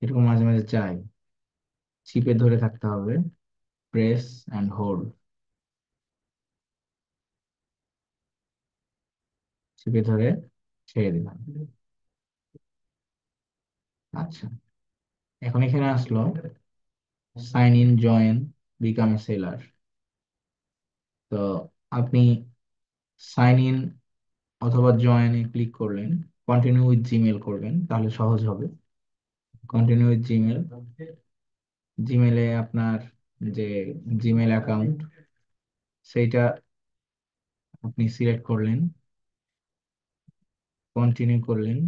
এরকম মাঝে মাঝে চাই, চিপে ধরে থাকতে হবে, প্রেস অ্যান্ড হোল্ড, চিপে ধরে ছেড়ে দিলাম। আচ্ছা, এখন এখানে আসলো sign in, join, become a seller. তো আপনি সাইন ইন অথবা জয়েনে ক্লিক করলেন, কন্টিনিউ উইথ জিমেল করবেন তাহলে সহজ হবে। কন্টিনিউ উইথ জিমেল, জিমেলে আপনার যে জিমেল অ্যাকাউন্ট সেইটা আপনি সিলেক্ট করলেন, কন্টিনিউ করলেন,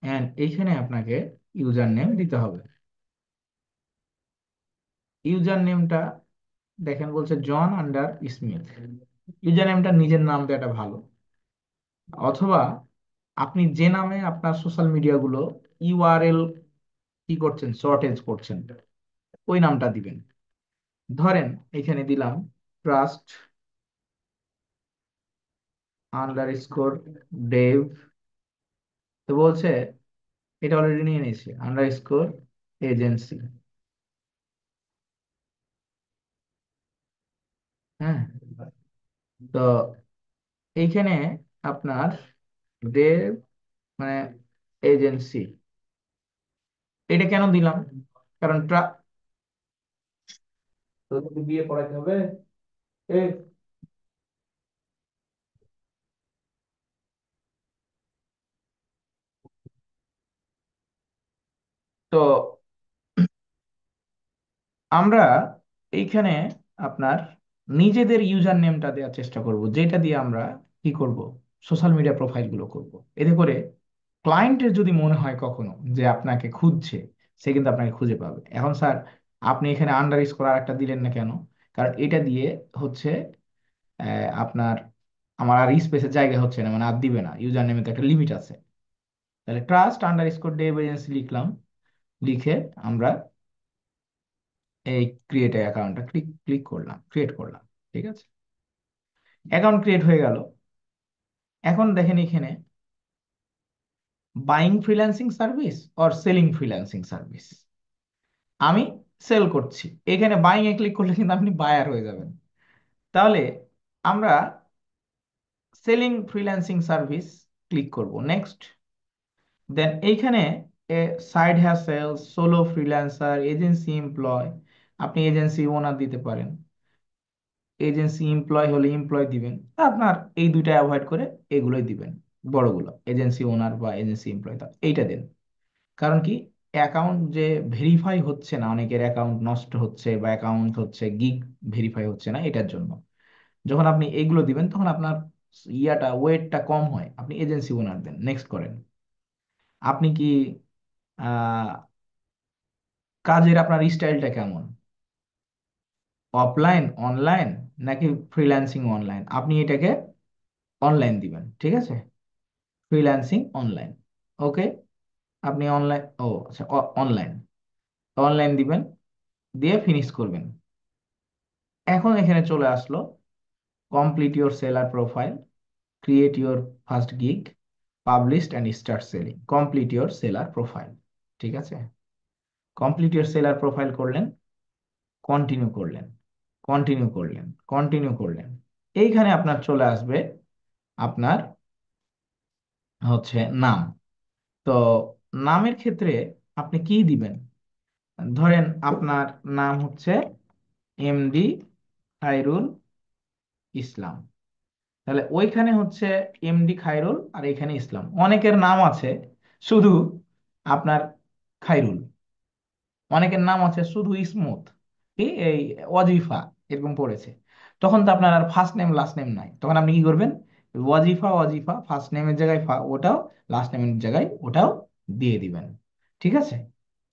এন্ড এইখানে আপনাকে ইউজার নেম দিতে হবে। ইউজার নেমটা দেখেন বলছে জন আন্ডার স্মিথ। ইউজার নেমটা নিজের নাম দেওয়াটা ভালো, অথবা আপনি যে নামে আপনার সোশ্যাল মিডিয়া গুলো ইউআরএল কি করছেন, শর্টেজ করছেন, ওই নামটা দিবেন। ধরেন এখানে দিলাম ট্রাস্ট আন্ডার স্কোর ডেভ। তো বলছে এটা অলরেডি নিয়ে নিয়েছি, আন্ডার স্কোর এজেন্সি। হ্যাঁ, তো এইখানে আপনার ডেভ মানে এজেন্সি, এটা কেন দিলাম? কারণ তোকে বিয়ে পড়াইতে হবে। এ, তো আমরা এইখানে আপনার নিজেদের ইউজার নেমটা দেওয়ার চেষ্টা করব, যেটা দিয়ে আমরা কি করব, সোশ্যাল মিডিয়া প্রোফাইল গুলো করব। এতে করে ক্লায়েন্টের যদি মনে হয় কখনো যে আপনাকে খুঁজছে, সে কিন্তু আপনাকে খুঁজে পাবে। এখন স্যার আপনি এখানে আন্ডার স্কোর আর একটা দিলেন না কেন? কারণ এটা দিয়ে হচ্ছে আপনার আমার আর স্পেসের জায়গা হচ্ছে না, মানে আর দিবে না, ইউজার নেমে তো একটা লিমিট আছে। তাহলে trust under score Dave agency লিখলাম, লিখে আমরা এই ক্রিয়েট অ্যাকাউন্টটা ক্লিক ক্লিক করলাম, ক্রিয়েট করলাম। ঠিক আছে, অ্যাকাউন্ট ক্রিয়েট হয়ে গেল। এখন দেখেন এখানে buying freelancing service or selling freelancing service, আমি সেল করছি। এখানে বাইং এ ক্লিক করলে কিন্তু আপনি বায়ার হয়ে যাবেন। তাহলে আমরা সেলিং ফ্রিল্যান্সিং সার্ভিস ক্লিক করব, নেক্সট। দেন এইখানে side hustle, solo freelancer, agency employ, আপনি এজেন্সি ওনার দিতে পারেন। এজেন্সি এমপ্লয় হলে এমপ্লয় দিবেন, আপনার এই দুইটা অ্যাভয়েড করে এগুলোই দিবেন, বড়গুলো এজেন্সি ওনার বা এজেন্সি এমপ্লয়, এইটা দেন। কারণ কি, অ্যাকাউন্ট যে ভেরিফাই হচ্ছে না, অনেকের অ্যাকাউন্ট নষ্ট হচ্ছে বা অ্যাকাউন্ট হচ্ছে গিগ ভেরিফাই হচ্ছে না, এটার জন্য যখন আপনি এইগুলো দিবেন তখন আপনার ওয়েটটা কম হয়। আপনি এজেন্সি ওনার দেন, নেক্সট করেন। আপনি কি আহ কাজের আপনার স্টাইলটা কেমন, অফলাইন, অনলাইন, নাকি ফ্রিল্যান্সিং অনলাইন? আপনি এটাকে অনলাইন দিবেন, ঠিক আছে, ফ্রিল্যান্সিং অনলাইন। ওকে, আপনি অনলাইন, ও আচ্ছা, অনলাইন, অনলাইন দিবেন, দিয়ে ফিনিশ করবেন। এখন এখানে চলে আসলো complete your seller profile, create your first gig, published and start selling, complete your seller profile. ঠিক আছে, কমপ্লিট ইওর সেলার প্রোফাইল করলেন, কন্টিনিউ করলেন, কন্টিনিউ করলেন, কন্টিনিউ করলেন। এইখানে আপনার চলে আসবে আপনার হচ্ছে নাম। তো নামের ক্ষেত্রে আপনি কি দিবেন? ধরেন আপনার নাম হচ্ছে এমডি খায়রুল ইসলাম। তাহলে ওইখানে হচ্ছে এমডি খায়রুল আর এখানে ইসলাম। অনেকের নাম আছে শুধু আপনার খায়রুল, অনেকের নাম আছে শুধু স্মুথ, কি এই ওয়াজিফা এরকম পড়েছে। তখন তো আপনার আর ফার্স্ট নেম লাস্ট নেম নাই, তখন আপনি কি করবেন? ওয়াজিফা ওয়াজিফা, ফার্স্ট নেমের জায়গায় ওটাও, লাস্ট নেমের জায়গায় ওটাও দিয়ে দিবেন। ঠিক আছে,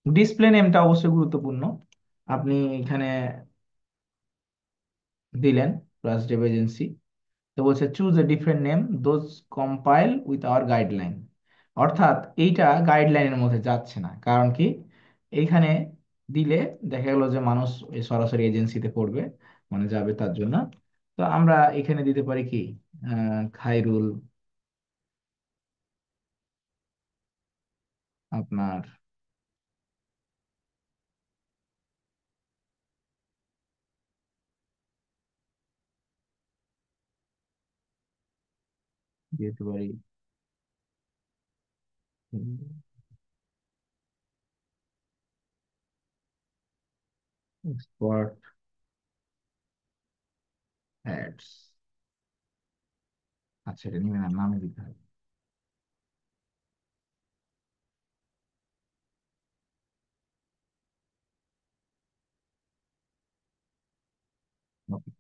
ডিসপ্লে নেমটা অবশ্যই গুরুত্বপূর্ণ। আপনি এখানে দিলেন প্লাস ডেভ এজেন্সি। তো বলছে choose a different name those compile with our guideline. অর্থাৎ এইটা গাইডলাইনের মধ্যে যাচ্ছে না, কারণ কি, এইখানে দিলে দেখা গেল যে মানুষ এই সরাসরি এজেন্সিতে পড়বে, মানে যাবে তার জন্য। তো আমরা এখানে দিতে পারি কি, খাইরুল আপনার দিতে পারি এক্সপার্ট অ্যাডস। আচ্ছা, এটা নিবে না, নামে দিতে হবে। Okay.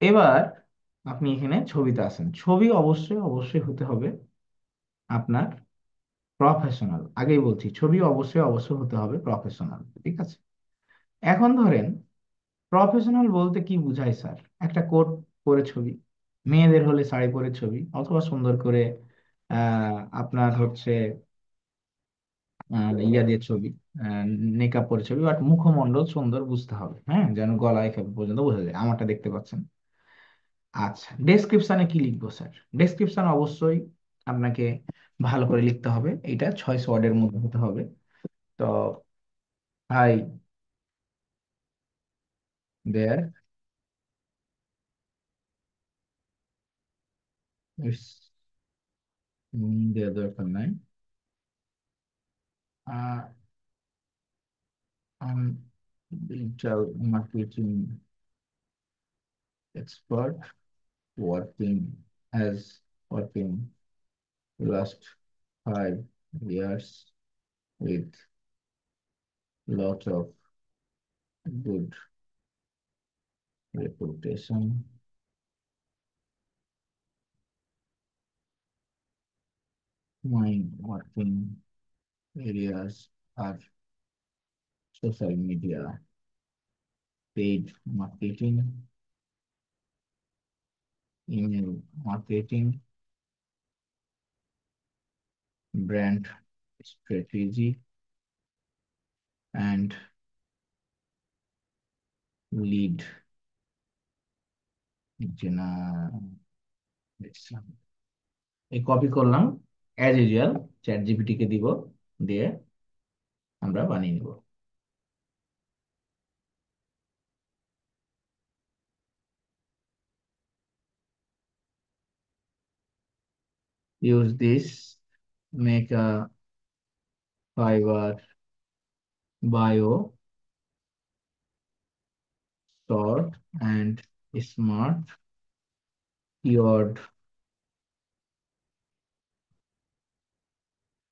এবার আপনি এখানে ছবিতে আছেন, ছবি অবশ্যই অবশ্যই হতে হবে আপনার প্রফেশনাল। আগেই বলছি, ছবি অবশ্যই অবশ্যই হতে হবে প্রফেশনাল, ঠিক আছে? এখন ধরেন, প্রফেশনাল বলতে কি বুঝায় স্যার? একটা কোট পরে ছবি, মেয়েদের হলে শাড়ি পরে ছবি, অথবা সুন্দর করে আপনার হচ্ছে ইয়া দিয়ে ছবি, মেকআপ করে ছবি, বাট মুখমণ্ডল সুন্দর বুঝতে হবে, হ্যাঁ, যেন গলায় পর্যন্ত বোঝা যায়। আমারটা দেখতে পাচ্ছেন। আচ্ছা, ডেসক্রিপশনে কি লিখবো স্যার? ডেসক্রিপশন অবশ্যই আপনাকে ভালো করে লিখতে হবে, এটা 600 ওয়ার্ডের মধ্যে হতে হবে। তো হাই দেয়ার, ইটস দেওয়ার দরকার নাই। I'm digital marketing expert working as working last 5 years with lot of good reputation. My working areas are social media, paid marketing, email marketing, brand strategy, and lead generation. এই copy করলাম, as usual chat GPT কে দিব, দিয়ে আমরা বানিয়ে নিব। Use this, make a Fiverr bio short and smart, keyword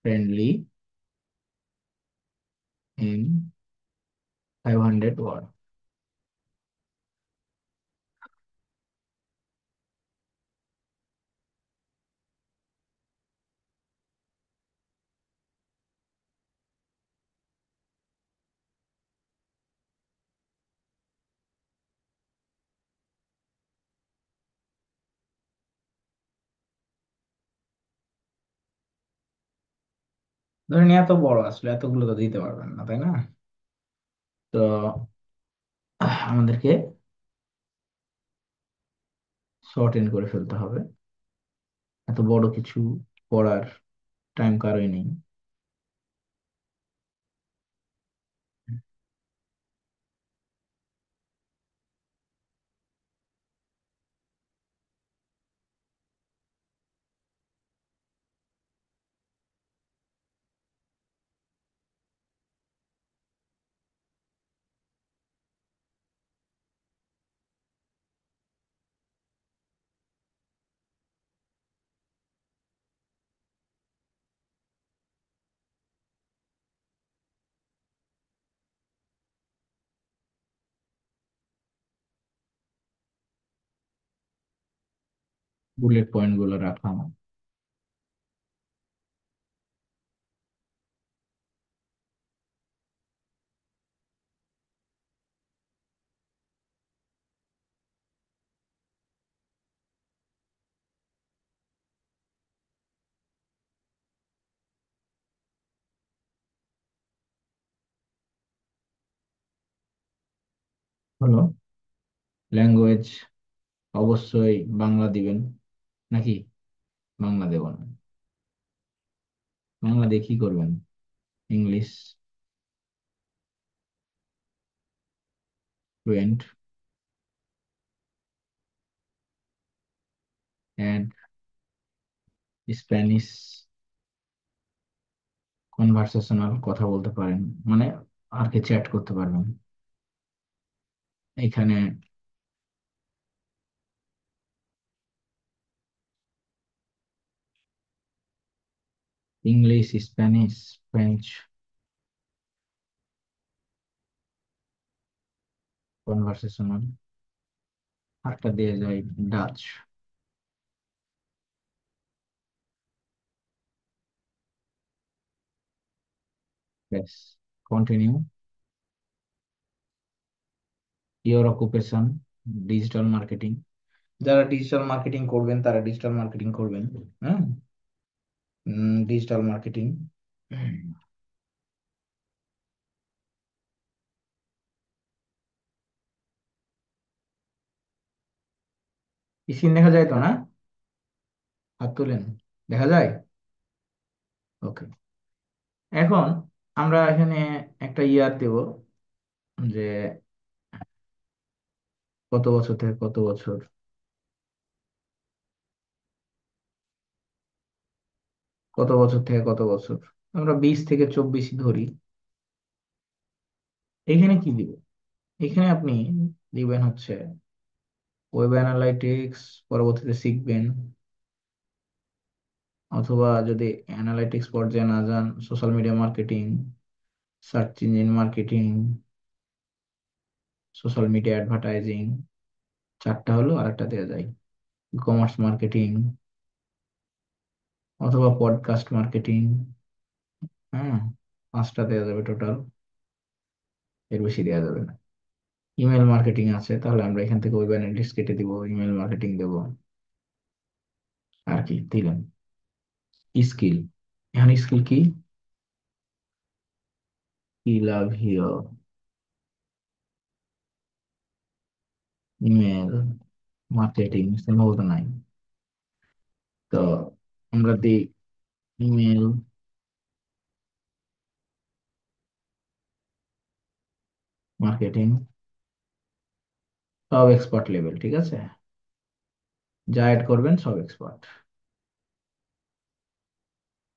friendly in 500 word। ধরেন এত বড়, আসলে এতগুলো তো দিতে পারবেন না, তাই না? তো আমাদেরকে শর্ট এন্ড করে ফেলতে হবে, এত বড় কিছু পড়ার টাইম কারোই নেই। বুলেট পয়েন্ট গুলো রাখলাম। হলো। ল্যাঙ্গুয়েজ অবশ্যই বাংলা দিবেন, নাকি? বাংলা দেব না, বাংলা দিয়ে কি করবেন? English fluent, add Spanish conversational, কথা বলতে পারেন, মানে আর কি চ্যাট করতে পারবেন এখানে। ইংলিশ, স্প্যানিশ, ফ্রেঞ্চ কনভারসেশনাল, আরেকটা দিয়ে যায় ডাচ। ব্যাস, continue. Your occupation, digital marketing. যারা ডিজিটাল মার্কেটিং করবেন তারা ডিজিটাল মার্কেটিং করবেন। হ্যাঁ, ডিজিটাল মার্কেটিং। স্ক্রিন দেখা যায় তো না? হাত তুলেন, দেখা যায়? ওকে। এখন আমরা এখানে একটা ইয়ার দেব, যে কত বছর থেকে কত বছর, কত বছর থেকে কত বছর, আমরা 20 থেকে 24 ধরি। এখানে কি দিব? এখানে আপনি দিবেন হচ্ছে ওয়েব অ্যানালাইটিক্স, পরবর্তীতে শিখবেন, অথবা যদি অ্যানালাইটিক্স পর্যায়ে না যান, social media marketing, search engine marketing, social media advertising, চারটা হলো, আরেকটা দেওয়া যায় ই কমার্স মার্কেটিং, অথবা পডকাস্ট মার্কেটিং। হ্যাঁ, পাঁচটা দেওয়া যাবে টোটাল, এর বেশি দেওয়া যাবে না। ইমেল মার্কেটিং আছে, তাহলে আমরা এখান থেকে ওয়েব অ্যানালিটিক্স কেটে দিব, ইমেল মার্কেটিং দেবো। আর কি দিলাম? স্কিল। এখন স্কিল কি? কি লাভ হিও, ইমেল মার্কেটিং সম্ভবত নাই, তো আমরা দিই ইমেল মার্কেটিং, সব এক্সপার্ট লেভেল, ঠিক আছে? যা অ্যাড করবেন সব এক্সপার্ট।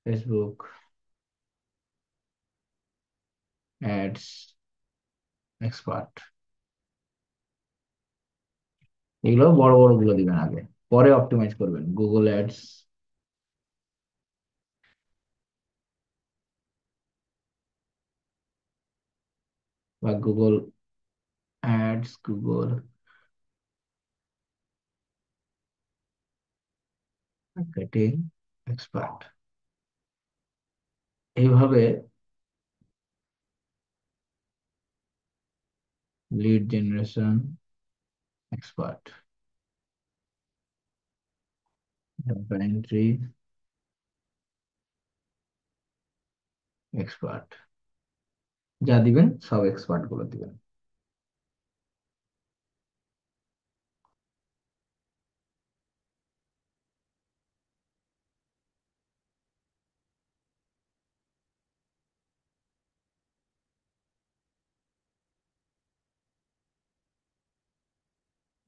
ফেসবুক অ্যাডস এক্সপার্ট, এগুলো বড় বড় গুলো দিবেন আগে, পরে অপটিমাইজ করবেন। গুগল অ্যাডস বা Google ads, Google marketing expert, এইভাবে lead generation expert, data entry expert, যা দিবেন সব এক্সপার্ট গুলো দিবেন।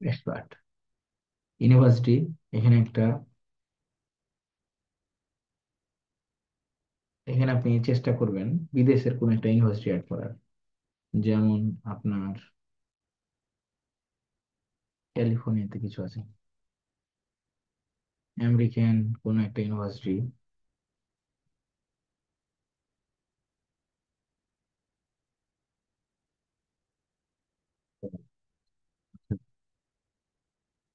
এক্সপার্ট ইউনিভার্সিটি, এখানে একটা, এখানে আপনি চেষ্টা করবেন বিদেশের কোন একটা ইউনিভার্সিটি অ্যাড করার, যেমন আপনার ক্যালিফোর্নিয়াতে কিছু আছে, আমেরিকান কোন একটা university,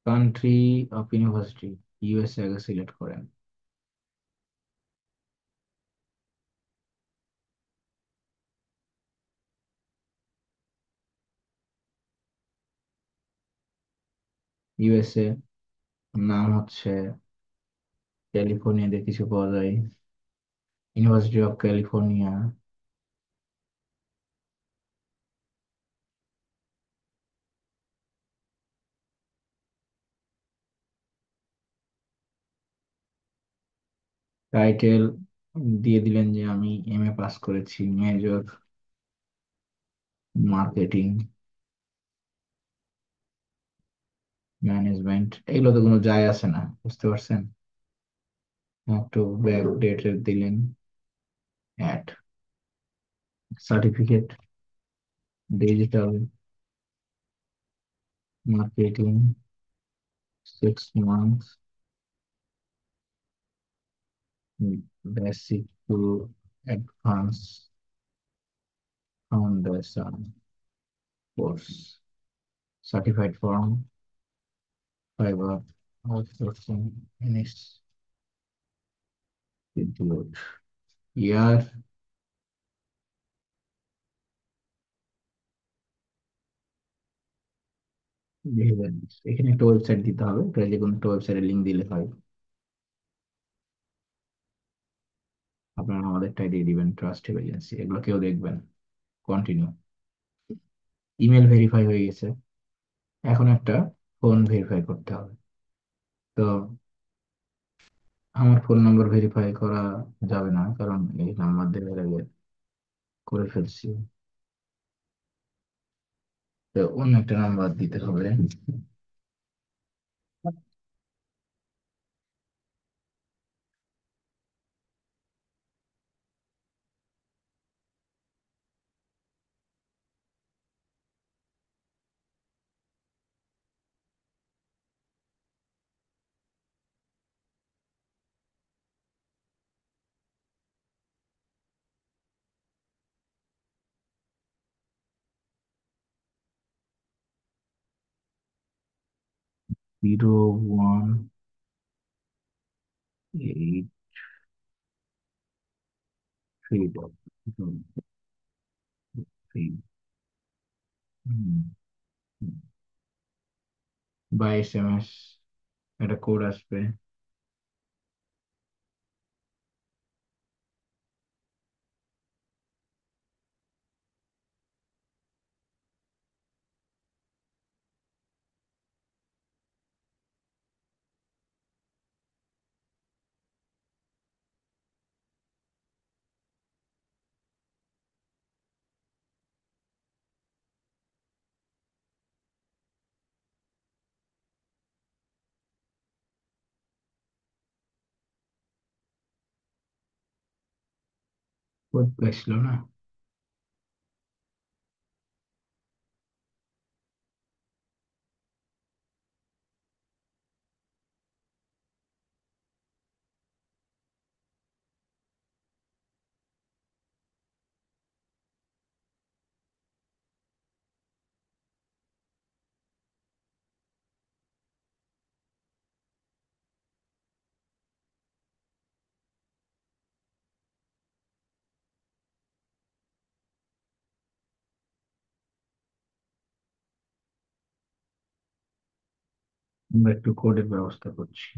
country of university, USA আগে সিলেক্ট করেন। ইউএসএ, নাম হচ্ছে ক্যালিফোর্নিয়াতে কিছু পাওয়া যায়, ইউনিভার্সিটি অফ ক্যালিফোর্নিয়া। টাইটেল দিয়ে দিলেন যে আমি এমএ পাস করেছি, মেজর মার্কেটিং ম্যানেজমেন্ট, এগুলো তো কোনো যায় আসে না, বুঝতে পারছেন? একটু ব্যাক ডেট দিলেন, add certificate, digital marketing 6 months, basic to advance foundation course, certified form, Fiverr outsourcing institute, year 2020। এখানে একটা ওয়েবসাইট দিতে হবে, এটা যে কোনো একটা ওয়েবসাইটের লিঙ্ক দিলে হয়। আপনারা আমাদেরটাই দিয়ে দিবেন, ট্রাস্টেড এজেন্সি, এগুলো কেউ দেখবেন। কন্টিনিউ। ইমেল ভেরিফাই হয়ে গেছে, এখন একটা ফোন ভেরিফাই করতে হবে। তো আমার ফোন নাম্বার ভেরিফাই করা যাবে না, কারণ এই নাম্বার দেওয়ার আগে করে ফেলছি। তো অন্য একটা নাম্বার দিতে হবে। জিরো, 1 8 3 বা SMS একটা কোড আসবে। কোড আসলো না। আমরা একটু কোডের ব্যবস্থা করছি।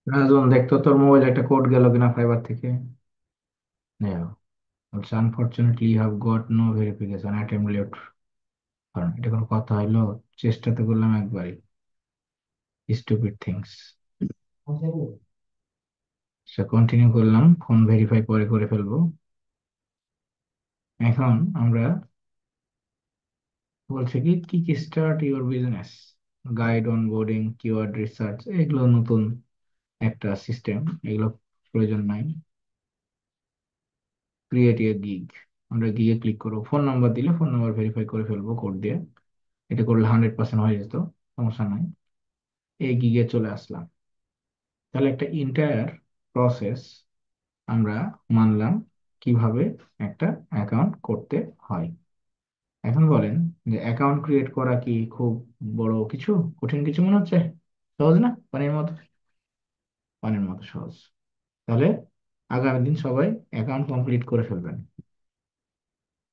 রাজন, দেখতো তোর মোবাইলে একটা কোড গেল কিনা ফাইবার থেকে। Yeah. Also, unfortunately, you have got no verification attempt left. কারণ এটা কোনো কথা হইলো? চেষ্টা তো করলাম একবারই। Stupid things. সে কন্টিনিউ করলাম, ফোন ভেরিফাই পরে করে ফেলবো। এখন আমরা বলছে কি কি কি start your business, guide onboarding, keyword research, এগুলো নতুন একটা সিস্টেম, এগুলো প্রয়োজন নাই। ক্রিয়েট এ গিগ, আমরা গিগে ক্লিক করবো, ফোন নাম্বার দিলে ফোন নাম্বার ভেরিফাই করে ফেলবো কোড দিয়ে। এটা করলে 100% হয়ে যেত, সমস্যা নাই। এই গিগে চলে আসলাম। তাহলে একটা ইন্টায়ার প্রসেস আমরা মানলাম কিভাবে একটা অ্যাকাউন্ট করতে হয়। এখন বলেন যে অ্যাকাউন্ট ক্রিয়েট করা কি খুব বড় কিছু, কঠিন কিছু মনে হচ্ছে? সহজ না? পানির মতো, পানির মতো সহজ। তাহলে আগামী দিন সবাই অ্যাকাউন্ট কমপ্লিট করে ফেলবেন।